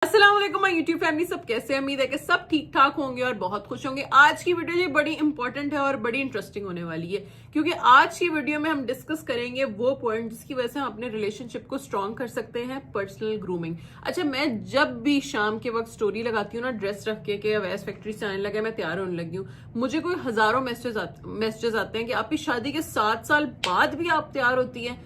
अस्सलाम वालेकुम my YouTube family, सब कैसे हैं? उम्मीद है कि सब ठीक ठाक होंगे और बहुत खुश होंगे। आज की वीडियो ये बड़ी इंपॉर्टेंट है और बड़ी इंटरेस्टिंग होने वाली है, क्योंकि आज की वीडियो में हम डिस्कस करेंगे वो पॉइंट जिसकी वजह से हम अपने रिलेशनशिप को स्ट्रॉन्ग कर सकते हैं। Personal grooming. अच्छा, मैं जब भी शाम के वक्त स्टोरी लगाती हूँ ना, ड्रेस रख के अवैस फैक्ट्री से आने लगे, मैं तैयार होने लगी हूँ, मुझे कोई हजारों मैसेजेस आते हैं कि आपकी शादी के 7 साल बाद भी आप तैयार होती है।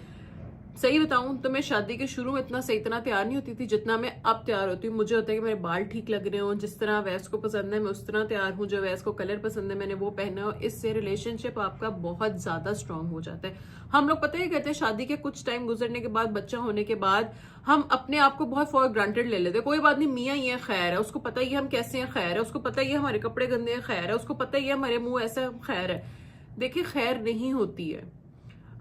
सही बताऊं तो मैं शादी के शुरू में इतना तैयार नहीं होती थी जितना मैं अब तैयार होती हूँ। मुझे होता है कि मेरे बाल ठीक लग रहे हो, जिस तरह वैस को पसंद है मैं उस तरह तैयार हूँ, जो वैस को कलर पसंद है मैंने वो पहना हो। इससे रिलेशनशिप आपका बहुत ज्यादा स्ट्रांग हो जाता है। हम लोग पता ही कहते हैं, शादी के कुछ टाइम गुजरने के बाद, बच्चा होने के बाद, हम अपने आप को बहुत फॉर ग्रांटेड ले लेते हैं। कोई बात नहीं, मियाँ ही है, खैर है, उसको पता ही हम कैसे हैं, खैर है, उसको पता ही हमारे कपड़े गंदे हैं, खैर है, उसको पता ही हमारे मुंह ऐसा, खैर है। देखिए, खैर नहीं होती है।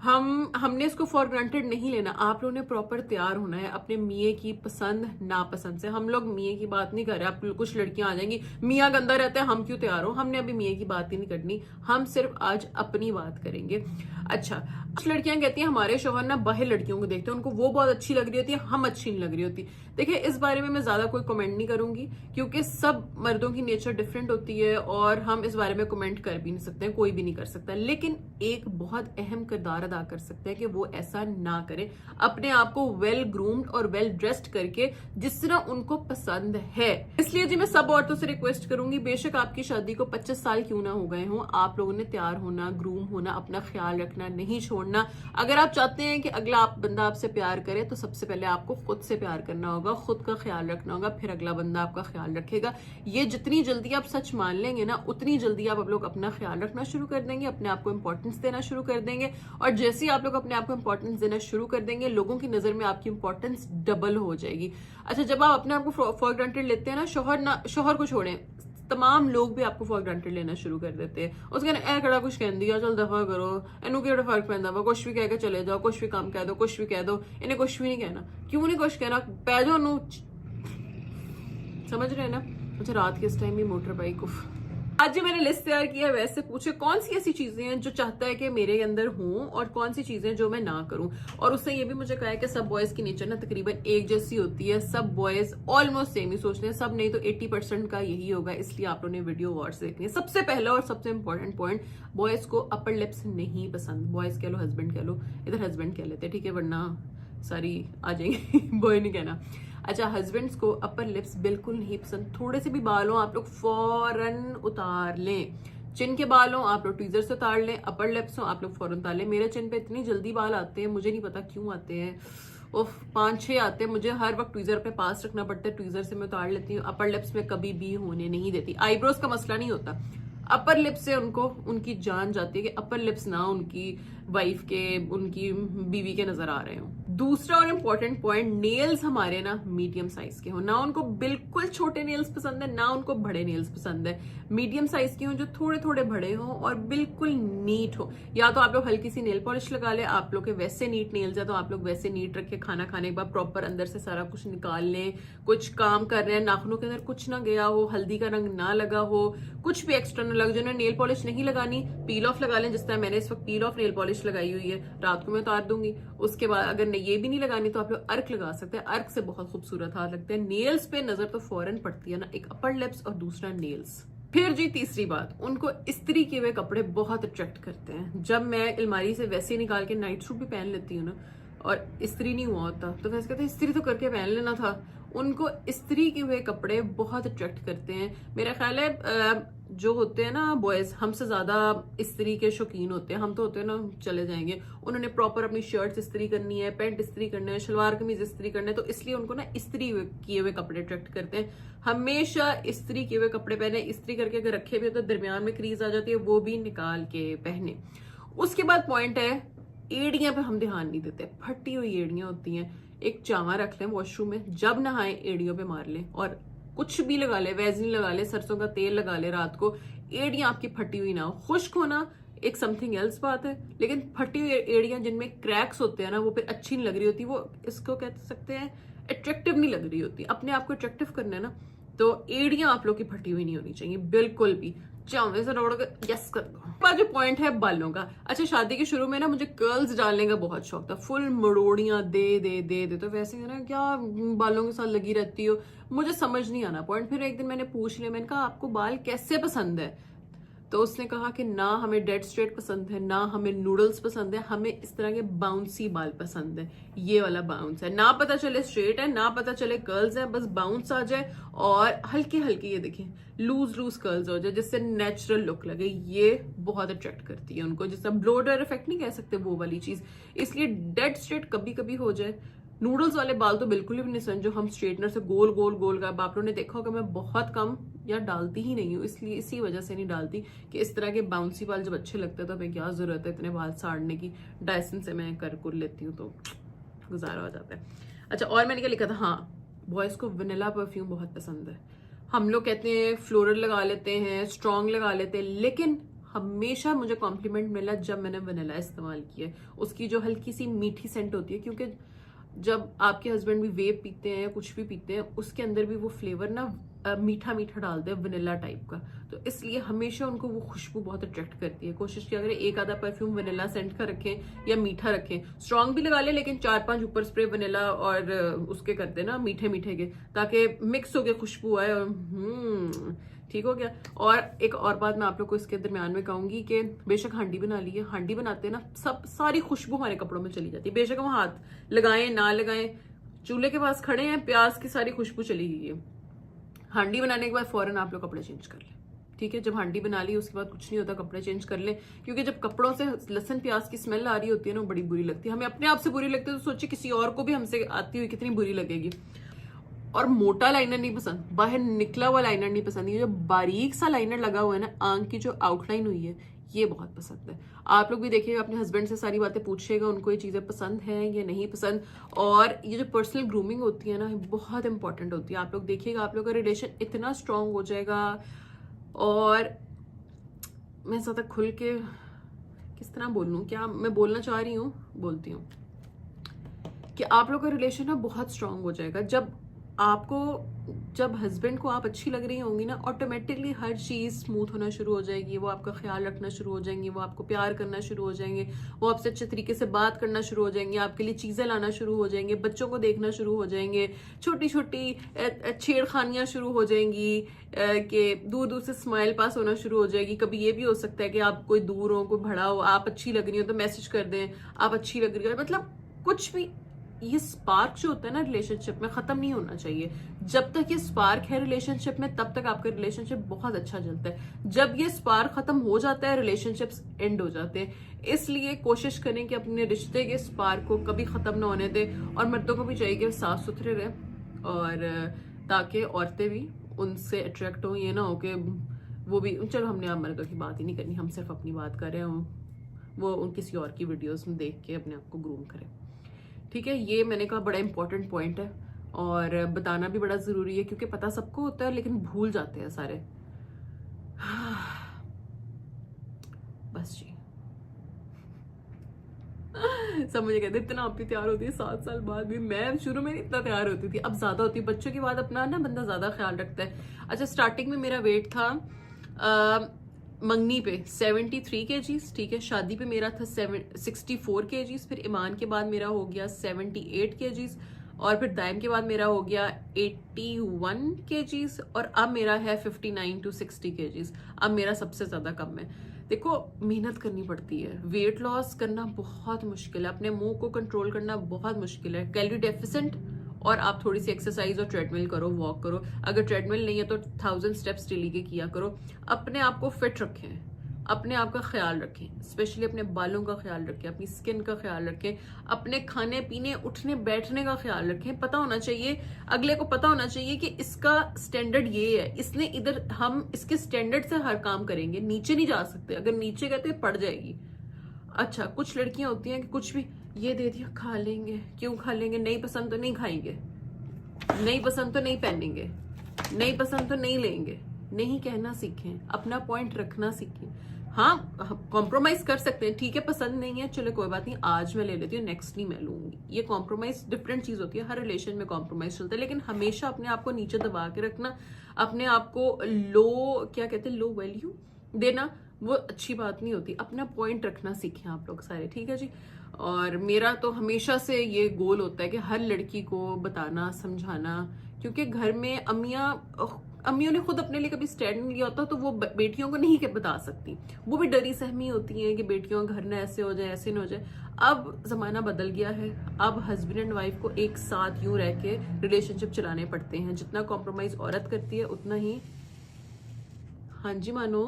हमने इसको फॉर ग्रांटेड नहीं लेना। आप लोगों ने प्रॉपर तैयार होना है अपने मियाँ की पसंद नापसंद से। हम लोग मियाँ की बात नहीं कर रहे। आप कुछ लड़कियां आ जाएंगी, मियाँ गंदा रहता है हम क्यों तैयार हो। हमने अभी मियाँ की बात ही नहीं करनी, हम सिर्फ आज अपनी बात करेंगे। अच्छा, कुछ लड़कियां कहती हैं हमारे शौहर ना बाहर लड़कियों को देखते हैं, उनको वो बहुत अच्छी लग रही होती है, हम अच्छी नहीं लग रही होती। देखिए, इस बारे में मैं ज्यादा कोई कमेंट नहीं करूंगी, क्योंकि सब मर्दों की नेचर डिफरेंट होती है और हम इस बारे में कमेंट कर भी नहीं सकते, कोई भी नहीं कर सकता। लेकिन एक बहुत अहम किरदार अदा कर सकते हैं कि वो ऐसा ना करें। अपने आप को वेल ग्रूम्ड और वेल ड्रेस्ड करके, जिस तरह उनको पसंद है। इसलिए जी मैं सब औरतों से रिक्वेस्ट करूंगी, बेशक आपकी शादी को 25 साल क्यों ना हो गए हों, आप लोगों ने तैयार होना, ग्रूम होना, अपना ख्याल रखना नहीं छोड़ना। अगर आप चाहते हैं कि अगला बंदा आपसे प्यार करे, तो सबसे पहले आपको खुद से प्यार करना होगा, खुद का ख्याल रखना होगा, फिर अगला बंदा आपका ख्याल रखेगा। ये जितनी जल्दी आप सच मान लेंगे ना, उतनी जल्दी आप लोग अपना ख्याल रखना शुरू कर देंगे, अपने आप को इंपॉर्टेंस देना शुरू कर देंगे। और जैसे ही आप लोग अपने आप को इंपॉर्टेंस देना शुरू कर देंगे, लोगों की नजर में आपकी इंपॉर्टेंस डबल हो जाएगी। अच्छा, जब आप अपने आप को फॉर ग्रांटेड लेते हैं ना, शोहर को छोड़ें, तमाम लोग भी आपको फॉर ग्रांटेड लेना शुरू कर देते हैं। उसके ए कड़ा कुछ कह दिया, चल दफा करो, इनू केड़ा फर्क पैदा वा, कुछ भी कह के चले जाओ, कुछ भी काम कह दो, कुछ भी कह दो, इन्हें कुछ भी नहीं कहना। क्यों नहीं कुछ कहना, पै जाओ नू, समझ रहे हैं ना। अच्छा, रात के इस टाइम भी मोटर बाइक, उफ। आज जो मैंने लिस्ट तैयार किया है, वैसे पूछे कौन सी ऐसी चीजें हैं जो चाहता है कि मेरे अंदर हों और कौन सी चीजें जो मैं ना करूं। और उसने ये भी मुझे कहा है कि सब बॉयज की नेचर ना तकरीबन एक जैसी होती है, सब बॉयज ऑलमोस्ट सेम ही सोचते हैं, सब नहीं तो 80% का यही होगा। इसलिए आप लोगों ने वीडियो गौर से देखनी है। सबसे पहला और सबसे इंपॉर्टेंट पॉइंट, बॉयज को अपर लिप्स नहीं पसंद। बॉयज कह लो, हस्बैंड कह लो, इधर हस्बैंड कह लेते हैं, ठीक है, वरना सारी आ जाएंगे बॉय नहीं कहना। अच्छा, हस्बैंड्स को अपर लिप्स बिल्कुल नहीं पसंद। थोड़े से भी बाल हो आप लोग फौरन उतार लें। चिन के बाल हो आप लोग ट्वीजर से उतार लें, अपर लिप्स हो आप लोग फौरन उतार लें। मेरे चिन पे इतनी जल्दी बाल आते हैं, मुझे नहीं पता क्यों आते हैं, वो 5-6 आते हैं। मुझे हर वक्त ट्वीजर अपने पास रखना पड़ता है, ट्वीजर से मैं उतार लेती हूँ। अपर लिप्स में कभी भी होने नहीं देती। आईब्रोज का मसला नहीं होता, अपर लिप्स से उनको उनकी जान जाती है कि अपर लिप्स ना उनकी वाइफ के, उनकी बीवी के नजर आ रहे हो। दूसरा और इम्पोर्टेंट पॉइंट, नेल्स हमारे ना मीडियम साइज के हो। ना उनको बिल्कुल छोटे नेल्स पसंद है, ना उनको बड़े नेल्स पसंद है। मीडियम साइज के हो, जो थोड़े थोड़े बड़े हो और बिल्कुल नीट हो। या तो आप लोग हल्की सी नेल पॉलिश लगा ले, आप लोग के वैसे नीट नेल्स है तो आप लोग वैसे नीट रखे। खाना खाने के बाद प्रॉपर अंदर से सारा कुछ निकाल लें। कुछ काम कर रहे हैं, नाखूनों के अंदर कुछ ना गया हो, हल्दी का रंग ना लगा हो, कुछ भी एक्स्ट्रा ना लगे। जिन्होंने नेल पॉलिश नहीं लगानी, पील ऑफ लगा लें, जिस तरह मैंने इस वक्त पील ऑफ नेल पॉलिश लगाई हुई है, रात को मैं उतार दूंगी। उसके बाद अगर ये भी नहीं लगानी तो आप लोग अर्क लगा सकते हैं, अर्क से बहुत खूबसूरत हाथ लगते हैं। नेल्स पे नजर तो फौरन पड़ती है ना, एक अपर लिप्स और दूसरा नेल्स। फिर जी तीसरी बात, उनको इस्त्री किए हुए कपड़े बहुत अट्रैक्ट करते हैं। जब मैं अलमारी से वैसे निकाल के नाइट सूट भी पहन लेती हूँ ना, और इस्त्री नहीं हुआ होता, तो वैसे कहते हैं इस्त्री तो करके पहन लेना था। उनको इस्त्री किए हुए कपड़े बहुत अट्रैक्ट करते हैं। मेरा ख्याल है जो होते हैं ना बॉयज, हमसे ज्यादा इस्त्री के शौकीन होते हैं। हम तो होते हैं ना, चले जाएंगे, उन्होंने प्रॉपर अपनी शर्ट इस्त्री करनी है, पैंट इस्त्री करना है, शलवार कमीज इस्त्री करना है, तो इसलिए उनको ना इस्त्री किए हुए कपड़े अट्रैक्ट करते हैं। हमेशा इस्त्री किए हुए कपड़े पहने। इस्त्री करके अगर रखे भी हो तो दरमियान में क्रीज आ जाती है, वो भी निकाल के पहने। उसके बाद पॉइंट है, एड़ियां पे हम ध्यान नहीं देते। फटी हुई एड़ियां होती हैं, एक चावा रख लें वॉशरूम में, जब नहाए एड़ियों पे मार लें, और कुछ भी लगा ले, वैजलिन लगा ले, सरसों का तेल लगा ले रात को, एड़ियां आपकी फटी हुई ना हो। खुश्क होना एक समथिंग एल्स बात है, लेकिन फटी हुई एड़ियां जिनमें क्रैक्स होते हैं ना, वो फिर अच्छी नहीं लग रही होती, वो इसको कह सकते हैं अट्रैक्टिव नहीं लग रही होती। अपने आप को अट्रैक्टिव करना है ना, तो एड़ियां आप लोग की फटी हुई नहीं होनी चाहिए बिल्कुल भी। चाहे से रोड यस कर दो। जो पॉइंट है बालों का, अच्छा शादी के शुरू में ना मुझे कर्ल्स डालने का बहुत शौक था, फुल मड़ोड़ियां दे दे दे दे, तो वैसे है ना क्या बालों के साथ लगी रहती हो, मुझे समझ नहीं आना पॉइंट। फिर एक दिन मैंने पूछ लिया, मैंने कहा आपको बाल कैसे पसंद है, तो उसने कहा कि ना हमें डेड स्ट्रेट पसंद है, ना हमें नूडल्स पसंद है, हमें इस तरह के बाउंसी बाल पसंद है, ये वाला बाउंस है, ना पता चले स्ट्रेट है ना पता चले कर्ल्स है, बस बाउंस आ जाए और हल्के हल्के ये देखिए लूज लूज कर्ल्स हो जाए जिससे नेचुरल लुक लगे। ये बहुत अट्रैक्ट करती है उनको, जिससे ब्लो ड्रायर इफेक्ट नहीं कह सकते वो वाली चीज। इसलिए डेड स्ट्रेट कभी कभी हो जाए, नूडल्स वाले बाल तो बिल्कुल भी नहीं सन जो हम स्ट्रेटनर से गोल गोल गोल का। आप लोगों ने देखा होगा मैं बहुत कम या डालती ही नहीं हूँ, इसलिए इसी वजह से नहीं डालती कि इस तरह के बाउंसी बाल जब अच्छे लगते हैं तो हमें क्या जरूरत है इतने बाल साड़ने की। डायसन से मैं कर लेती हूँ तो गुजारा हो जाता है। अच्छा और मैंने क्या लिखा था, हाँ बॉयज को वनीला परफ्यूम बहुत पसंद है। हम लोग कहते हैं फ्लोरल लगा लेते हैं, स्ट्रॉन्ग लगा लेते हैं, लेकिन हमेशा मुझे कॉम्प्लीमेंट मिला जब मैंने वनीला इस्तेमाल किया। उसकी जो हल्की सी मीठी सेंट होती है, क्योंकि जब आपके हस्बैंड भी वेप पीते हैं या कुछ भी पीते हैं उसके अंदर भी वो फ्लेवर ना मीठा मीठा डालते हैं वनीला टाइप का, तो इसलिए हमेशा उनको वो खुशबू बहुत अट्रैक्ट करती है। कोशिश किया करें एक आधा परफ्यूम वनीला सेंट का रखें या मीठा रखें, स्ट्रॉन्ग भी लगा लें लेकिन 4-5 ऊपर स्प्रे वनीला और उसके करते ना मीठे मीठे के, ताकि मिक्स होके खुशबू आए और ठीक हो गया। और एक और बात मैं आप लोग को इसके दरमियान में कहूंगी कि बेशक हांडी बना ली है, हांडी बनाते हैं ना सब सारी खुशबू हमारे कपड़ों में चली जाती है, बेशक हम हाथ लगाएं ना लगाएं, चूल्हे के पास खड़े हैं प्याज की सारी खुशबू चली गई है। हांडी बनाने के बाद फौरन आप लोग कपड़े चेंज कर लें, ठीक है। जब हांडी बना ली उसके बाद कुछ नहीं होता, कपड़े चेंज कर लें, क्योंकि जब कपड़ों से लहसुन प्याज की स्मेल आ रही होती है ना बड़ी बुरी लगती है। हमें अपने आप से बुरी लगती है तो सोचिए किसी और को भी हमसे आती हुई कितनी बुरी लगेगी। और मोटा लाइनर नहीं पसंद, बाहर निकला हुआ लाइनर नहीं पसंद, ये जो बारीक सा लाइनर लगा हुआ है ना, आंख की जो आउटलाइन हुई है, ये बहुत पसंद है। आप लोग भी देखिएगा, अपने हस्बैंड से सारी बातें पूछिएगा उनको ये चीजें पसंद हैं या नहीं पसंद। और ये जो पर्सनल ग्रूमिंग होती है ना बहुत इंपॉर्टेंट होती है। आप लोग देखिएगा आप लोग का रिलेशन इतना स्ट्रांग हो जाएगा। और मैं ज्यादा खुल के किस तरह बोलूं, क्या मैं बोलना चाह रही हूँ बोलती हूँ कि आप लोग का रिलेशन ना बहुत स्ट्रांग हो जाएगा जब हस्बैंड को आप अच्छी लग रही होंगी ना, ऑटोमेटिकली हर चीज स्मूथ होना शुरू हो जाएगी, वो आपका ख्याल रखना शुरू हो जाएंगे, वो आपको प्यार करना शुरू हो जाएंगे, वो आपसे अच्छे तरीके से बात करना शुरू हो जाएंगे, आपके लिए चीजें लाना शुरू हो जाएंगे, बच्चों को देखना शुरू हो जाएंगे, छोटी छोटी छेड़खानियां शुरू हो जाएंगी कि दूर दूर से स्माइल पास होना शुरू हो जाएगी। कभी ये भी हो सकता है कि आप कोई दूर हो, कोई भड़ा हो, आप अच्छी लग रही हो तो मैसेज कर दें आप अच्छी लग रही हो, मतलब कुछ भी। ये स्पार्क जो होता है ना रिलेशनशिप में खत्म नहीं होना चाहिए। जब तक ये स्पार्क है रिलेशनशिप में तब तक आपका रिलेशनशिप बहुत अच्छा चलता है। जब ये स्पार्क खत्म हो जाता है रिलेशनशिप्स एंड हो जाते हैं। इसलिए कोशिश करें कि अपने रिश्ते के स्पार्क को कभी खत्म ना होने दें। और मर्दों को भी चाहिए कि साफ सुथरे रहें, और ताकि औरतें भी उनसे अट्रैक्ट हो। ये ना हो कि वो भी, चलो हमने अब मर्दों की बात ही नहीं करनी, हम सिर्फ अपनी बात कर रहे हो, वो किसी और की वीडियोस में देख के अपने आप को ग्रूम करें, ठीक है। ये मैंने कहा बड़ा इंपॉर्टेंट पॉइंट है और बताना भी बड़ा जरूरी है, क्योंकि पता सबको होता है लेकिन भूल जाते हैं सारे। बस जी सब मुझे कहते इतना आप भी तैयार होती है 7 साल बाद भी। मैं शुरू में इतना तैयार होती थी, अब ज्यादा होती है। बच्चों के बाद अपना ना बंदा ज्यादा ख्याल रखता है। अच्छा स्टार्टिंग में मेरा वेट था मंगनी पे 73 kgs, ठीक है। शादी पे मेरा था 64 kgs, फिर ईमान के बाद मेरा हो गया 78 kgs, और फिर दायम के बाद मेरा हो गया 81 kgs, और अब मेरा है 59 to 60 kgs। अब मेरा सबसे ज्यादा कम है। देखो मेहनत करनी पड़ती है, वेट लॉस करना बहुत मुश्किल है, अपने मुंह को कंट्रोल करना बहुत मुश्किल है। कैलोरी डेफिसिट, और आप थोड़ी सी एक्सरसाइज और ट्रेडमिल करो, वॉक करो। अगर ट्रेडमिल नहीं है तो 1000 स्टेप्स डेली के किया करो। अपने आप को फिट रखें, अपने आप का ख्याल रखें, स्पेशली अपने बालों का ख्याल रखें, अपनी स्किन का ख्याल रखें, अपने खाने पीने उठने बैठने का ख्याल रखें। पता होना चाहिए, अगले को पता होना चाहिए कि इसका स्टैंडर्ड ये है, इसने इधर, हम इसके स्टैंडर्ड से हर काम करेंगे, नीचे नहीं जा सकते। अगर नीचे गए तो पड़ जाएगी। अच्छा कुछ लड़कियां होती हैं कि कुछ भी ये दे दिया खा लेंगे, क्यों खा लेंगे, नहीं पसंद तो नहीं खाएंगे, नहीं पसंद तो नहीं पहनेंगे, नहीं पसंद तो नहीं लेंगे। नहीं कहना सीखें, अपना पॉइंट रखना सीखें। हाँ कॉम्प्रोमाइज कर सकते हैं, ठीक है पसंद नहीं है चलो कोई बात नहीं, आज मैं ले लेती हूँ नेक्स्ट नहीं मैं लूंगी। ये कॉम्प्रोमाइज डिफरेंट चीज होती है, हर रिलेशन में कॉम्प्रोमाइज चलता है, लेकिन हमेशा अपने आप को नीचे दबा के रखना, अपने आप को लो क्या कहते हैं लो वैल्यू देना, वो अच्छी बात नहीं होती। अपना पॉइंट रखना सीखें आप लोग सारे, ठीक है जी। और मेरा तो हमेशा से ये गोल होता है कि हर लड़की को बताना समझाना, क्योंकि घर में अम्मियों ने खुद अपने लिए कभी स्टैंड नहीं लिया होता, तो वो बेटियों को नहीं बता सकती, वो भी डरी सहमी होती हैं कि बेटियों का घर ना ऐसे हो जाए ऐसे ना हो जाए। अब जमाना बदल गया है, अब हस्बैंड एंड वाइफ को एक साथ यूं रह के रिलेशनशिप चलाने पड़ते हैं, जितना कॉम्प्रोमाइज औरत करती है उतना ही। हाँ जी मानो,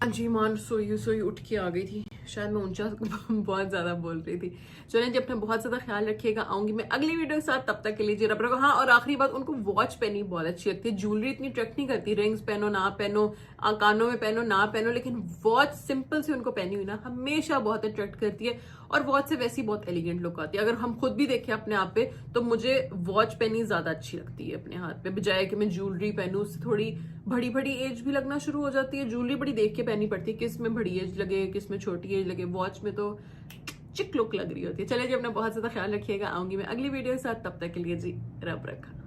हाँ जी मान सोई उठ के आ गई थी, शायद मैं ऊंचा बहुत ज्यादा बोल रही थी। चलें जी, अपना बहुत ज्यादा ख्याल रखिएगा, आऊंगी मैं अगली वीडियो के साथ, तब तक के लिए जी रब रखो। हाँ और आखिरी बात, उनको वॉच पहनी बहुत अच्छी लगती है, ज्वेलरी इतनी अट्रैक्ट नहीं करती, रिंग्स पहनो ना पहनो, कानों में पहनो ना पहनो, लेकिन वॉच सिंपल से उनको पहनी हुई ना हमेशा बहुत अट्रैक्ट करती है, और वॉच से वैसी बहुत एलिगेंट लुक आती है। अगर हम खुद भी देखें अपने आप पे तो मुझे वॉच पहनी ज्यादा अच्छी लगती है अपने हाथ पे, बजाय कि मैं ज्वेलरी पहनूं, उससे थोड़ी बड़ी बड़ी एज भी लगना शुरू हो जाती है। ज्वेलरी बड़ी देख के पहननी पड़ती है, किस में बड़ी एज लगे किस में छोटी एज लगे, वॉच में तो चिक लुक लग रही होती है। चलिए जी, अपना बहुत ज्यादा ख्याल रखिएगा, आऊंगी मैं अगली वीडियो के साथ, तब तक के लिए जी रब रखा।